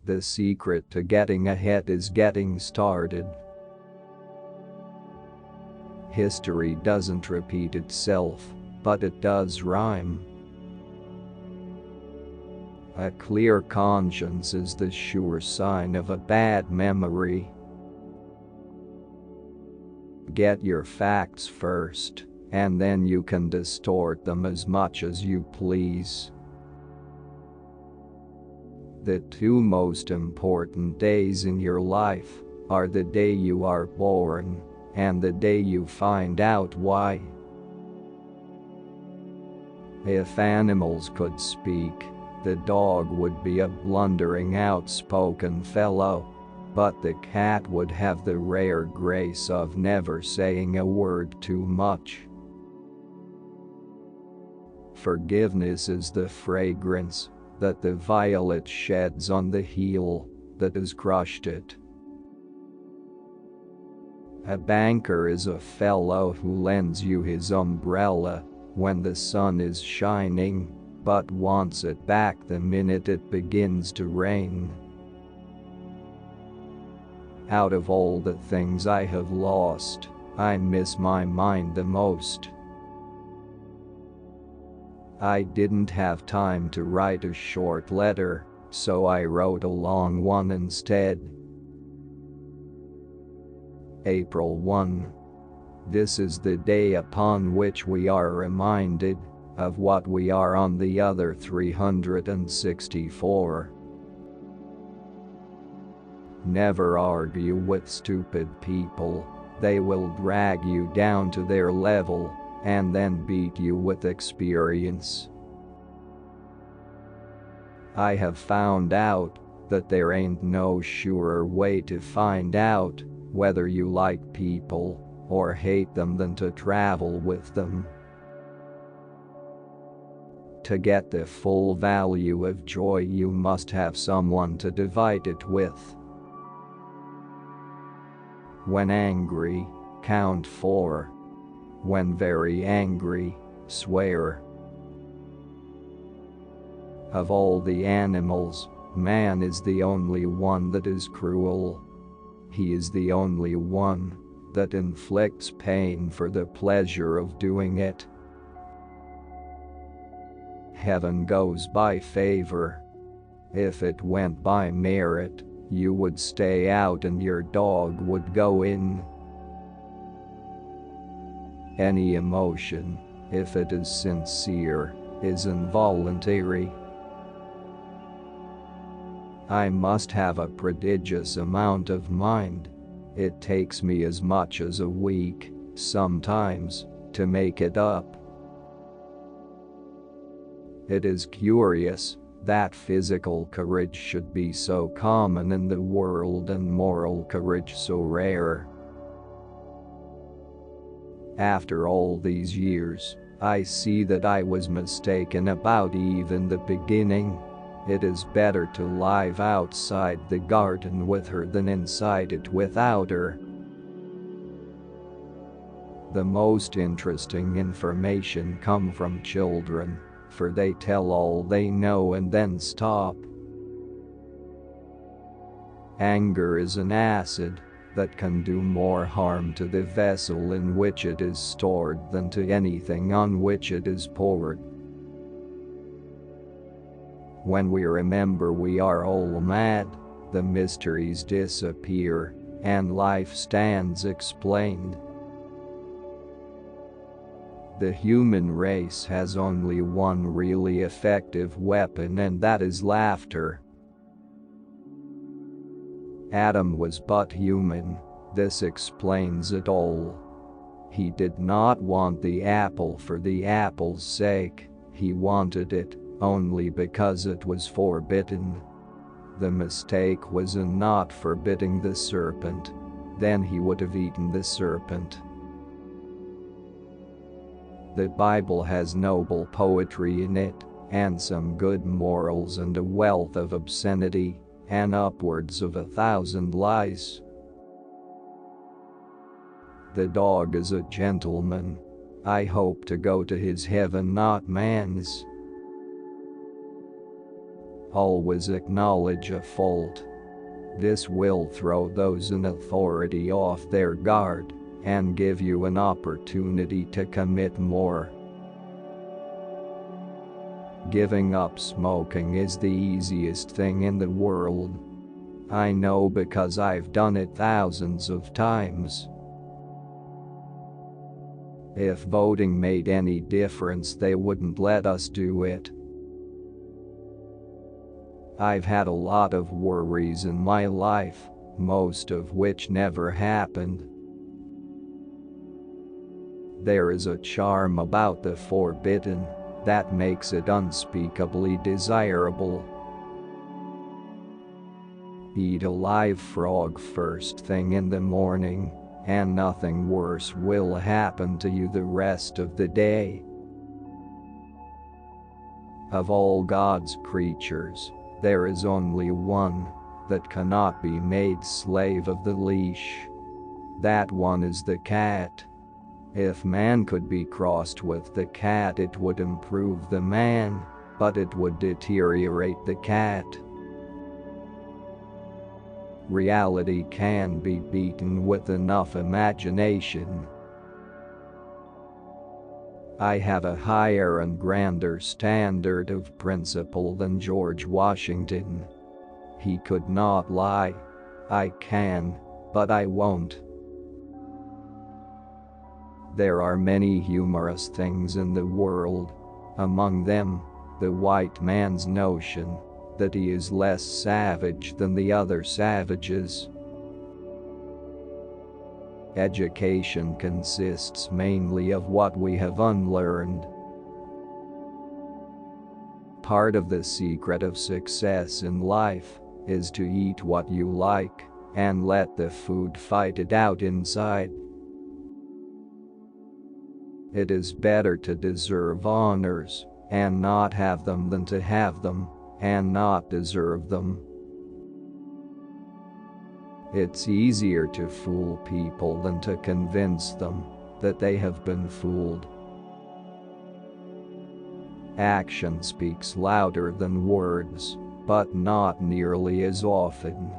The secret to getting ahead is getting started. History doesn't repeat itself, but it does rhyme. A clear conscience is the sure sign of a bad memory. Get your facts first, and then you can distort them as much as you please. The two most important days in your life are the day you are born and the day you find out why. If animals could speak, the dog would be a blundering, outspoken fellow, but the cat would have the rare grace of never saying a word too much. Forgiveness is the fragrance that the violet sheds on the heel that has crushed it. A banker is a fellow who lends you his umbrella when the sun is shining, but wants it back the minute it begins to rain. Out of all the things I have lost, I miss my mind the most. I didn't have time to write a short letter, so I wrote a long one instead. April 1. This is the day upon which we are reminded of what we are on the other 364. Never argue with stupid people, they will drag you down to their level and then beat you with experience. I have found out that there ain't no surer way to find out whether you like people or hate them than to travel with them. To get the full value of joy, you must have someone to divide it with. When angry, count 4. When very angry, swear. Of all the animals, man is the only one that is cruel. He is the only one that inflicts pain for the pleasure of doing it. Heaven goes by favor. If it went by merit, you would stay out and your dog would go in. Any emotion, if it is sincere, is involuntary. I must have a prodigious amount of mind. It takes me as much as a week, sometimes, to make it up. It is curious that physical courage should be so common in the world and moral courage so rare. After all these years, I see that I was mistaken about Eve in the beginning. It is better to live outside the garden with her than inside it without her. The most interesting information comes from children, for they tell all they know and then stop. Anger is an acid that can do more harm to the vessel in which it is stored than to anything on which it is poured. When we remember we are all mad, the mysteries disappear, and life stands explained. The human race has only one really effective weapon, and that is laughter. Adam was but human, this explains it all. He did not want the apple for the apple's sake, he wanted it only because it was forbidden. The mistake was in not forbidding the serpent, then he would have eaten the serpent. The Bible has noble poetry in it, and some good morals and a wealth of obscenity, and upwards of 1,000 lies. The dog is a gentleman. I hope to go to his heaven, not man's. Always acknowledge a fault. This will throw those in authority off their guard and give you an opportunity to commit more. Giving up smoking is the easiest thing in the world. I know because I've done it thousands of times. If voting made any difference, they wouldn't let us do it. I've had a lot of worries in my life, most of which never happened. There is a charm about the forbidden that makes it unspeakably desirable. Eat a live frog first thing in the morning, and nothing worse will happen to you the rest of the day. Of all God's creatures, there is only one that cannot be made slave of the leash. That one is the cat. If man could be crossed with the cat, it would improve the man, but it would deteriorate the cat. Reality can be beaten with enough imagination. I have a higher and grander standard of principle than George Washington. He could not lie. I can, but I won't. There are many humorous things in the world. Among them, the white man's notion that he is less savage than the other savages. Education consists mainly of what we have unlearned. Part of the secret of success in life is to eat what you like and let the food fight it out inside. It is better to deserve honors and not have them than to have them and not deserve them. It's easier to fool people than to convince them that they have been fooled. Action speaks louder than words, but not nearly as often.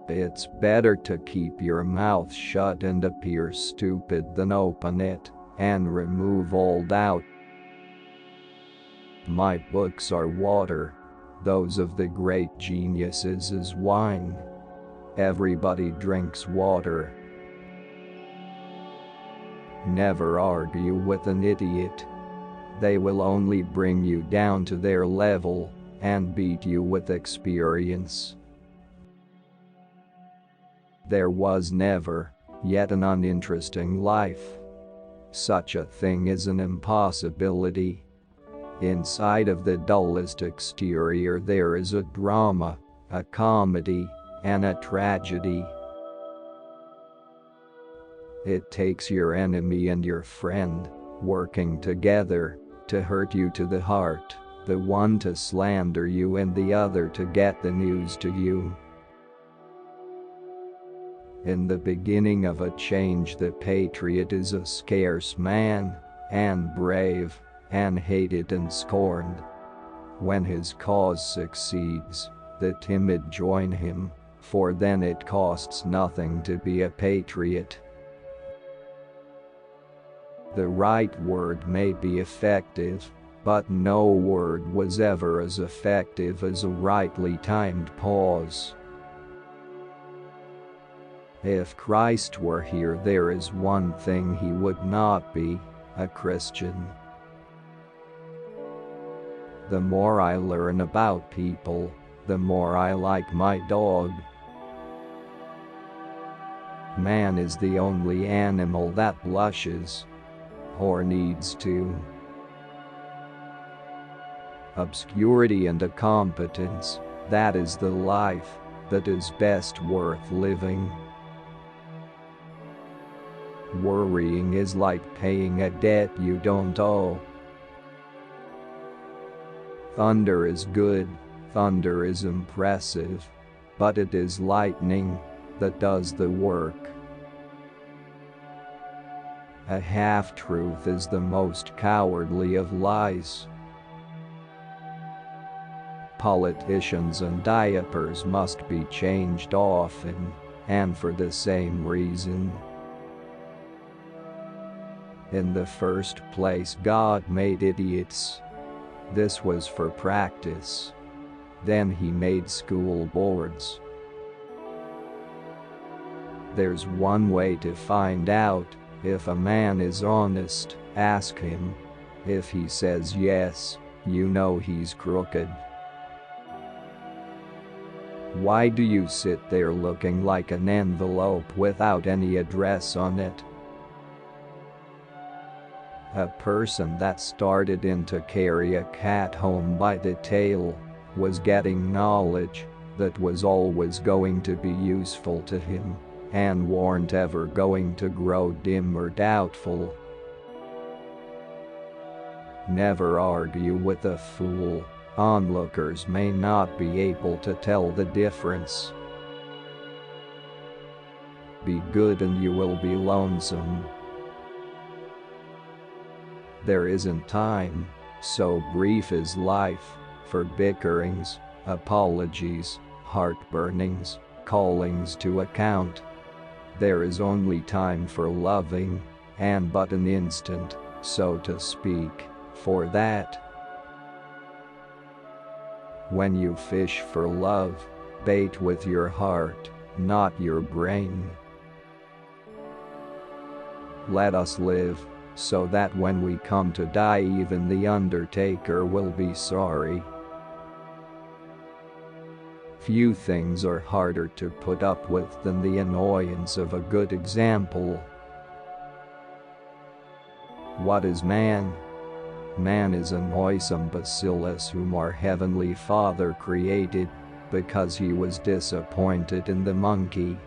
It's better to keep your mouth shut and appear stupid than open it and remove all doubt. My books are water. Those of the great geniuses is wine. Everybody drinks water. Never argue with an idiot. They will only bring you down to their level and beat you with experience. There was never yet an uninteresting life. Such a thing is an impossibility. Inside of the dullest exterior there is a drama, a comedy, and a tragedy. It takes your enemy and your friend working together to hurt you to the heart, the one to slander you and the other to get the news to you. In the beginning of a change, the patriot is a scarce man, and brave, and hated and scorned. When his cause succeeds, the timid join him, for then it costs nothing to be a patriot. The right word may be effective, but no word was ever as effective as a rightly timed pause. If Christ were here, there is one thing he would not be: a Christian. The more I learn about people, the more I like my dog. Man is the only animal that blushes, or needs to. Obscurity and incompetence, that is the life that is best worth living. Worrying is like paying a debt you don't owe. Thunder is good, thunder is impressive, but it is lightning that does the work. A half-truth is the most cowardly of lies. Politicians and diapers must be changed often, and for the same reason. In the first place, God made idiots. This was for practice. Then he made school boards. There's one way to find out if a man is honest. Ask him. If he says yes, you know he's crooked. Why do you sit there looking like an envelope without any address on it? A person that started in to carry a cat home by the tail was getting knowledge that was always going to be useful to him and weren't ever going to grow dim or doubtful. Never argue with a fool. Onlookers may not be able to tell the difference. Be good and you will be lonesome. There isn't time, so brief is life, for bickerings, apologies, heartburnings, callings to account. There is only time for loving, and but an instant, so to speak, for that. When you fish for love, bait with your heart, not your brain. Let us live, so that when we come to die even the undertaker will be sorry. Few things are harder to put up with than the annoyance of a good example. What is man? Man is a noisome bacillus whom our Heavenly Father created because he was disappointed in the monkey.